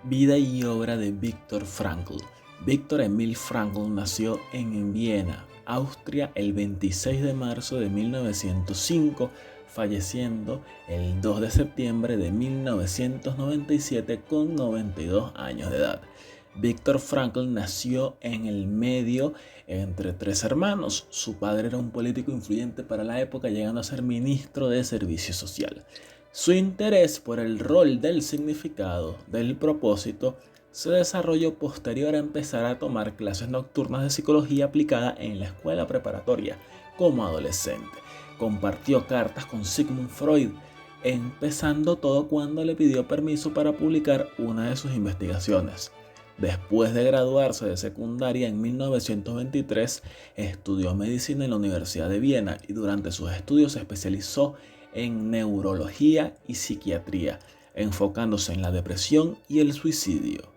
Vida y obra de Viktor Frankl. Viktor Emil Frankl nació en Viena, Austria, el 26 de marzo de 1905, falleciendo el 2 de septiembre de 1997 con 92 años de edad. Viktor Frankl nació en el medio entre tres hermanos. Su padre era un político influyente para la época, llegando a ser ministro de Servicio Social. Su interés por el rol del significado del propósito se desarrolló posterior a empezar a tomar clases nocturnas de psicología aplicada en la escuela preparatoria como adolescente. Compartió cartas con Sigmund Freud, empezando todo cuando le pidió permiso para publicar una de sus investigaciones. Después de graduarse de secundaria en 1923, estudió medicina en la Universidad de Viena y durante sus estudios se especializó en neurología y psiquiatría, enfocándose en la depresión y el suicidio.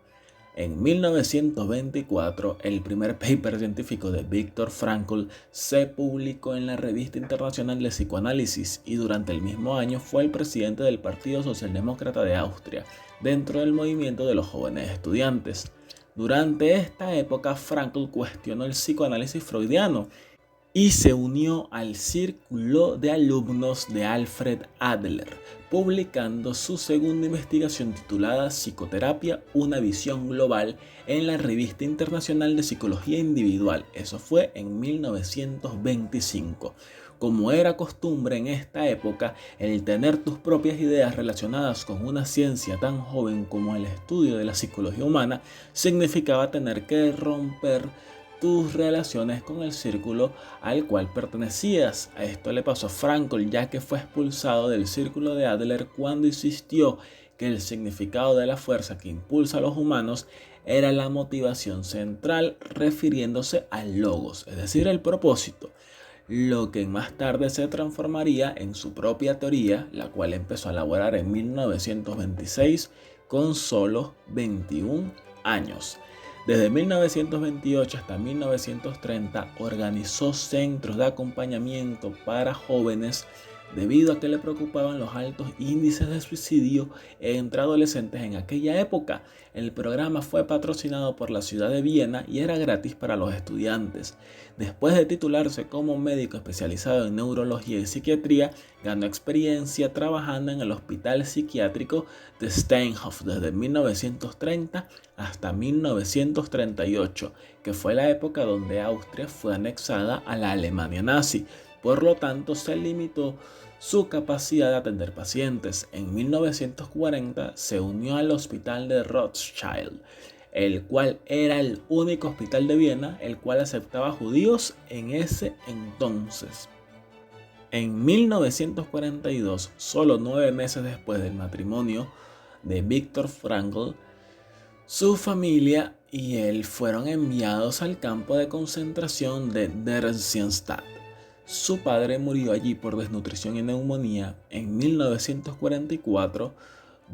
En 1924, el primer paper científico de Viktor Frankl se publicó en la Revista Internacional de Psicoanálisis y durante el mismo año fue el presidente del Partido Socialdemócrata de Austria, dentro del movimiento de los jóvenes estudiantes. Durante esta época, Frankl cuestionó el psicoanálisis freudiano y se unió al círculo de alumnos de Alfred Adler, publicando su segunda investigación titulada Psicoterapia, una visión global en la Revista Internacional de Psicología Individual. Eso fue en 1925. Como era costumbre en esta época, el tener tus propias ideas relacionadas con una ciencia tan joven como el estudio de la psicología humana significaba tener que romper tus relaciones con el círculo al cual pertenecías. A esto le pasó a Frankl, ya que fue expulsado del círculo de Adler cuando insistió que el significado de la fuerza que impulsa a los humanos era la motivación central, refiriéndose al logos, es decir, el propósito, lo que más tarde se transformaría en su propia teoría, la cual empezó a elaborar en 1926 con solo 21 años. Desde 1928 hasta 1930 organizó centros de acompañamiento para jóvenes debido a que le preocupaban los altos índices de suicidio entre adolescentes en aquella época. El programa fue patrocinado por la ciudad de Viena y era gratis para los estudiantes. Después de titularse como médico especializado en neurología y psiquiatría, ganó experiencia trabajando en el hospital psiquiátrico de Steinhof desde 1930 hasta 1938, que fue la época donde Austria fue anexada a la Alemania nazi. Por lo tanto, se limitó su capacidad de atender pacientes. En 1940 se unió al Hospital de Rothschild, el cual era el único hospital de Viena el cual aceptaba judíos en ese entonces. En 1942, solo 9 meses después del matrimonio de Viktor Frankl, su familia y él fueron enviados al campo de concentración de Theresienstadt. Su padre murió allí por desnutrición y neumonía en 1944,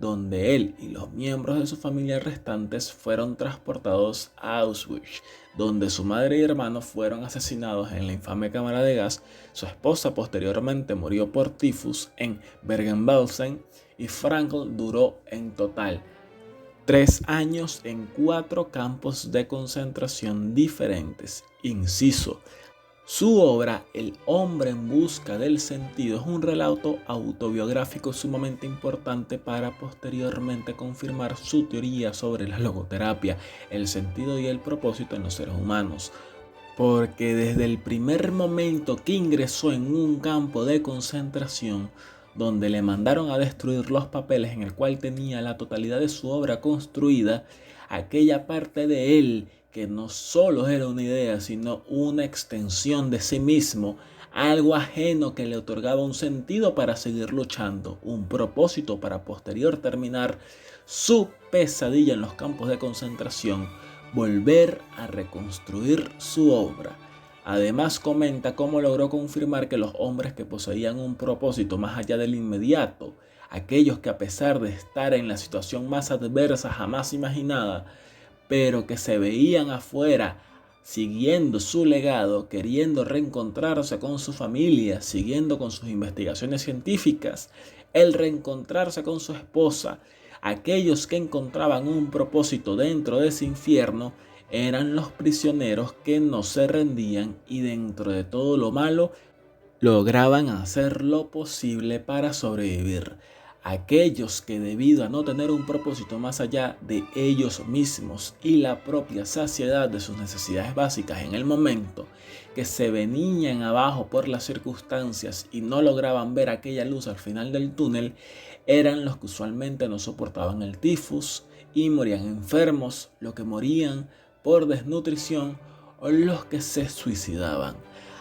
donde él y los miembros de su familia restantes fueron transportados a Auschwitz, donde su madre y hermano fueron asesinados en la infame cámara de gas. Su esposa posteriormente murió por tifus en Bergen-Belsen y Frankl duró en total 3 años en 4 campos de concentración diferentes. Inciso: su obra, El hombre en busca del sentido, es un relato autobiográfico sumamente importante para posteriormente confirmar su teoría sobre la logoterapia, el sentido y el propósito en los seres humanos. Porque desde el primer momento que ingresó en un campo de concentración, donde le mandaron a destruir los papeles en el cual tenía la totalidad de su obra construida, aquella parte de él que no solo era una idea, sino una extensión de sí mismo, algo ajeno que le otorgaba un sentido para seguir luchando, un propósito para posterior terminar su pesadilla en los campos de concentración, volver a reconstruir su obra. Además comenta cómo logró confirmar que los hombres que poseían un propósito más allá del inmediato, aquellos que a pesar de estar en la situación más adversa jamás imaginada, pero que se veían afuera siguiendo su legado, queriendo reencontrarse con su familia, siguiendo con sus investigaciones científicas, el reencontrarse con su esposa, Aquellos que encontraban un propósito dentro de ese infierno eran los prisioneros que no se rendían y dentro de todo lo malo lograban hacer lo posible para sobrevivir. Aquellos que debido a no tener un propósito más allá de ellos mismos y la propia saciedad de sus necesidades básicas en el momento, que se venían abajo por las circunstancias y no lograban ver aquella luz al final del túnel, eran los que usualmente no soportaban el tifus y morían enfermos, los que morían por desnutrición o los que se suicidaban.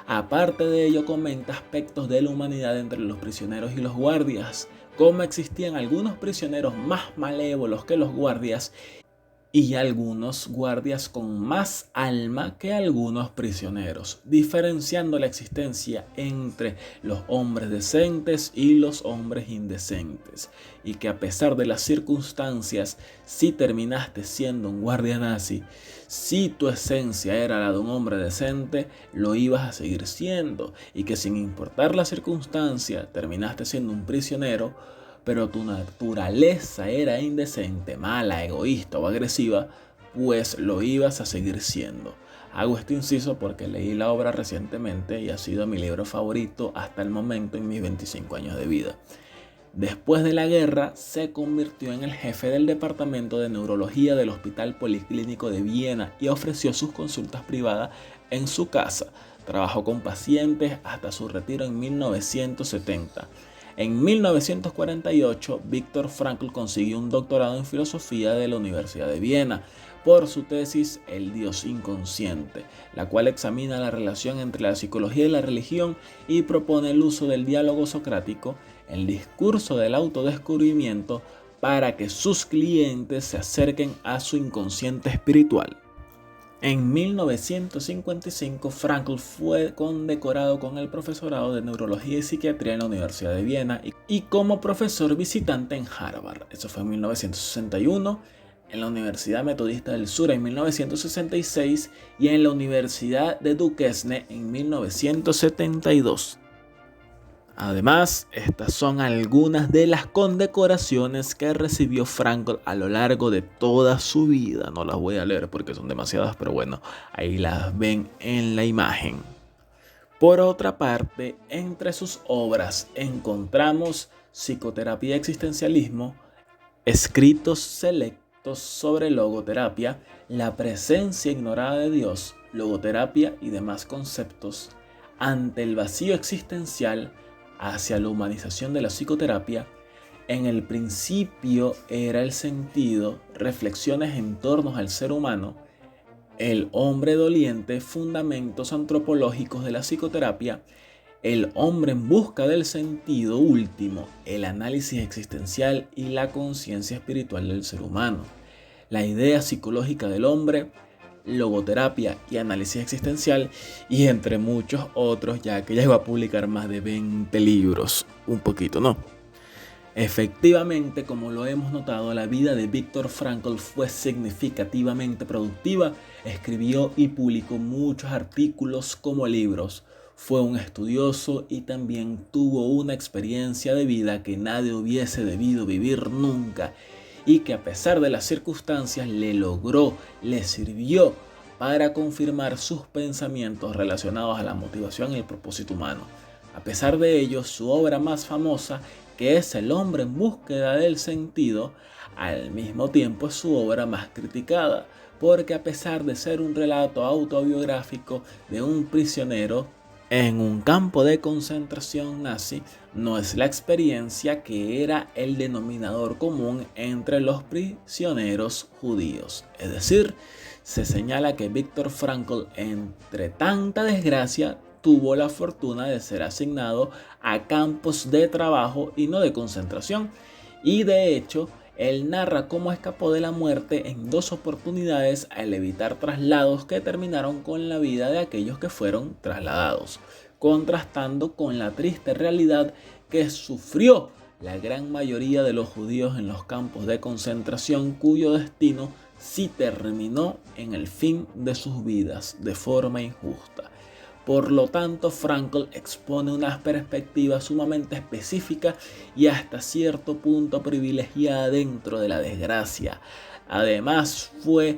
Aparte de ello, comenta aspectos de la humanidad entre los prisioneros y los guardias, como existían algunos prisioneros más malévolos que los guardias y algunos guardias con más alma que algunos prisioneros, diferenciando la existencia entre los hombres decentes y los hombres indecentes, y que a pesar de las circunstancias, si terminaste siendo un guardia nazi, si tu esencia era la de un hombre decente, lo ibas a seguir siendo, y que sin importar la circunstancia, terminaste siendo un prisionero, pero tu naturaleza era indecente, mala, egoísta o agresiva, pues lo ibas a seguir siendo. Hago este inciso porque leí la obra recientemente y ha sido mi libro favorito hasta el momento en mis 25 años de vida. Después de la guerra, se convirtió en el jefe del departamento de neurología del Hospital Policlínico de Viena y ofreció sus consultas privadas en su casa. Trabajó con pacientes hasta su retiro en 1970. En 1948, Viktor Frankl consiguió un doctorado en filosofía de la Universidad de Viena por su tesis El Dios inconsciente, la cual examina la relación entre la psicología y la religión y propone el uso del diálogo socrático, el discurso del autodescubrimiento, para que sus clientes se acerquen a su inconsciente espiritual. En 1955, Frankl fue condecorado con el profesorado de Neurología y Psiquiatría en la Universidad de Viena y como profesor visitante en Harvard. Eso fue en 1961, en la Universidad Metodista del Sur en 1966 y en la Universidad de Duquesne en 1972. Además, estas son algunas de las condecoraciones que recibió Frankl a lo largo de toda su vida. No las voy a leer porque son demasiadas, pero bueno, ahí las ven en la imagen. Por otra parte, entre sus obras encontramos Psicoterapia y Existencialismo, escritos selectos sobre logoterapia, la presencia ignorada de Dios, logoterapia y demás conceptos, ante el vacío existencial, hacia la humanización de la psicoterapia, en el principio era el sentido, reflexiones en torno al ser humano, el hombre doliente, fundamentos antropológicos de la psicoterapia, el hombre en busca del sentido último, el análisis existencial y la conciencia espiritual del ser humano, la idea psicológica del hombre, logoterapia y análisis existencial, y entre muchos otros, ya que llegó a publicar más de 20 libros, un poquito, ¿no? Efectivamente, como lo hemos notado, la vida de Viktor Frankl fue significativamente productiva. Escribió y publicó muchos artículos como libros. Fue un estudioso y también tuvo una experiencia de vida que nadie hubiese debido vivir nunca, y que a pesar de las circunstancias le sirvió para confirmar sus pensamientos relacionados a la motivación y el propósito humano. A pesar de ello, su obra más famosa, que es El hombre en búsqueda del sentido, al mismo tiempo es su obra más criticada, porque a pesar de ser un relato autobiográfico de un prisionero en un campo de concentración nazi, no es la experiencia que era el denominador común entre los prisioneros judíos. Es decir, se señala que Viktor Frankl, entre tanta desgracia, tuvo la fortuna de ser asignado a campos de trabajo y no de concentración. Y de hecho, él narra cómo escapó de la muerte en 2 oportunidades al evitar traslados que terminaron con la vida de aquellos que fueron trasladados, contrastando con la triste realidad que sufrió la gran mayoría de los judíos en los campos de concentración, cuyo destino sí terminó en el fin de sus vidas de forma injusta. Por lo tanto, Frankl expone una perspectiva sumamente específica y hasta cierto punto privilegiada dentro de la desgracia. Además, fue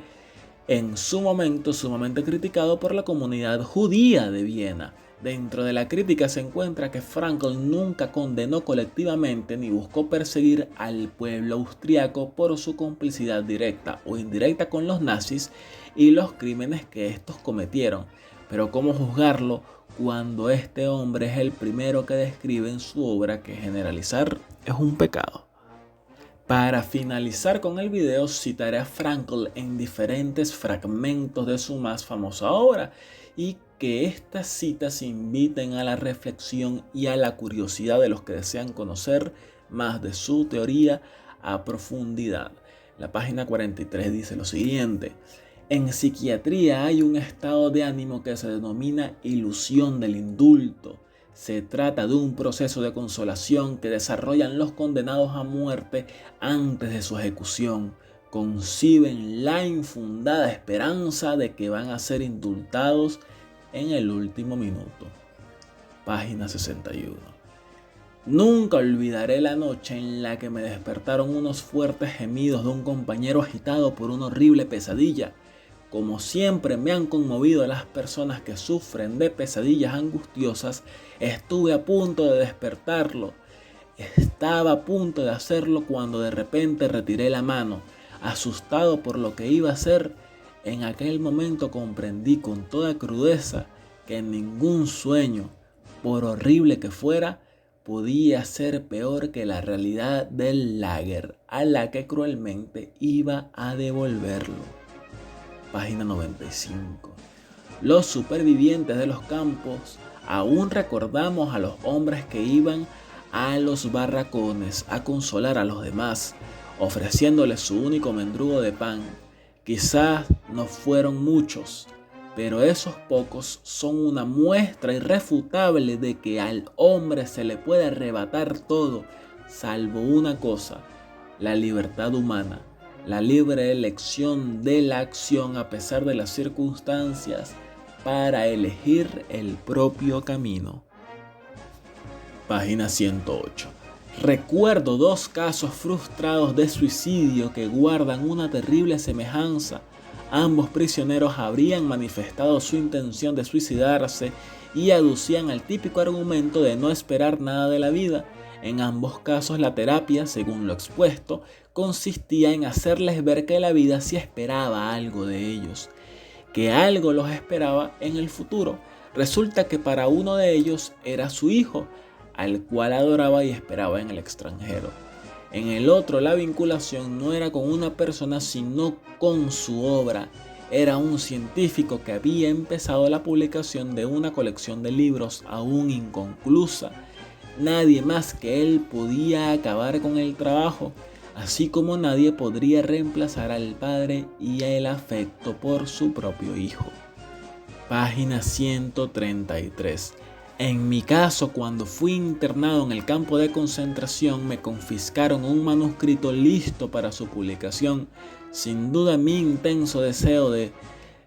en su momento sumamente criticado por la comunidad judía de Viena. Dentro de la crítica se encuentra que Frankl nunca condenó colectivamente ni buscó perseguir al pueblo austriaco por su complicidad directa o indirecta con los nazis y los crímenes que estos cometieron. Pero ¿cómo juzgarlo cuando este hombre es el primero que describe en su obra que generalizar es un pecado? Para finalizar con el video, citaré a Frankl en diferentes fragmentos de su más famosa obra y que estas citas inviten a la reflexión y a la curiosidad de los que desean conocer más de su teoría a profundidad. La página 43 dice lo siguiente: en psiquiatría hay un estado de ánimo que se denomina ilusión del indulto. Se trata de un proceso de consolación que desarrollan los condenados a muerte antes de su ejecución. Conciben la infundada esperanza de que van a ser indultados en el último minuto. Página 61. Nunca olvidaré la noche en la que me despertaron unos fuertes gemidos de un compañero agitado por una horrible pesadilla. Como siempre me han conmovido las personas que sufren de pesadillas angustiosas, estuve a punto de despertarlo. Estaba a punto de hacerlo cuando de repente retiré la mano. Asustado por lo que iba a hacer, en aquel momento comprendí con toda crudeza que ningún sueño, por horrible que fuera, podía ser peor que la realidad del lager a la que cruelmente iba a devolverlo. Página 95. Los supervivientes de los campos aún recordamos a los hombres que iban a los barracones a consolar a los demás, ofreciéndoles su único mendrugo de pan. Quizás no fueron muchos, pero esos pocos son una muestra irrefutable de que al hombre se le puede arrebatar todo, salvo una cosa: la libertad humana. La libre elección de la acción a pesar de las circunstancias para elegir el propio camino. Página 108. Recuerdo dos casos frustrados de suicidio que guardan una terrible semejanza. Ambos prisioneros habrían manifestado su intención de suicidarse y aducían el típico argumento de no esperar nada de la vida. En ambos casos la terapia, según lo expuesto, consistía en hacerles ver que la vida sí esperaba algo de ellos, que algo los esperaba en el futuro. Resulta que para uno de ellos era su hijo, al cual adoraba y esperaba en el extranjero. En el otro, la vinculación no era con una persona sino con su obra. Era un científico que había empezado la publicación de una colección de libros aún inconclusa. Nadie más que él podía acabar con el trabajo, así como nadie podría reemplazar al padre y el afecto por su propio hijo. Página 133. En mi caso, cuando fui internado en el campo de concentración, me confiscaron un manuscrito listo para su publicación. Sin duda, mi intenso deseo de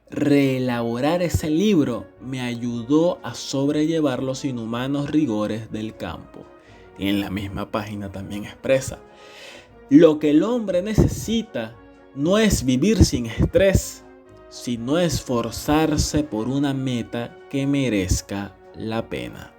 reelaborar ese libro me ayudó a sobrellevar los inhumanos rigores del campo. Y en la misma página también expresa: lo que el hombre necesita no es vivir sin estrés, sino esforzarse por una meta que merezca la pena.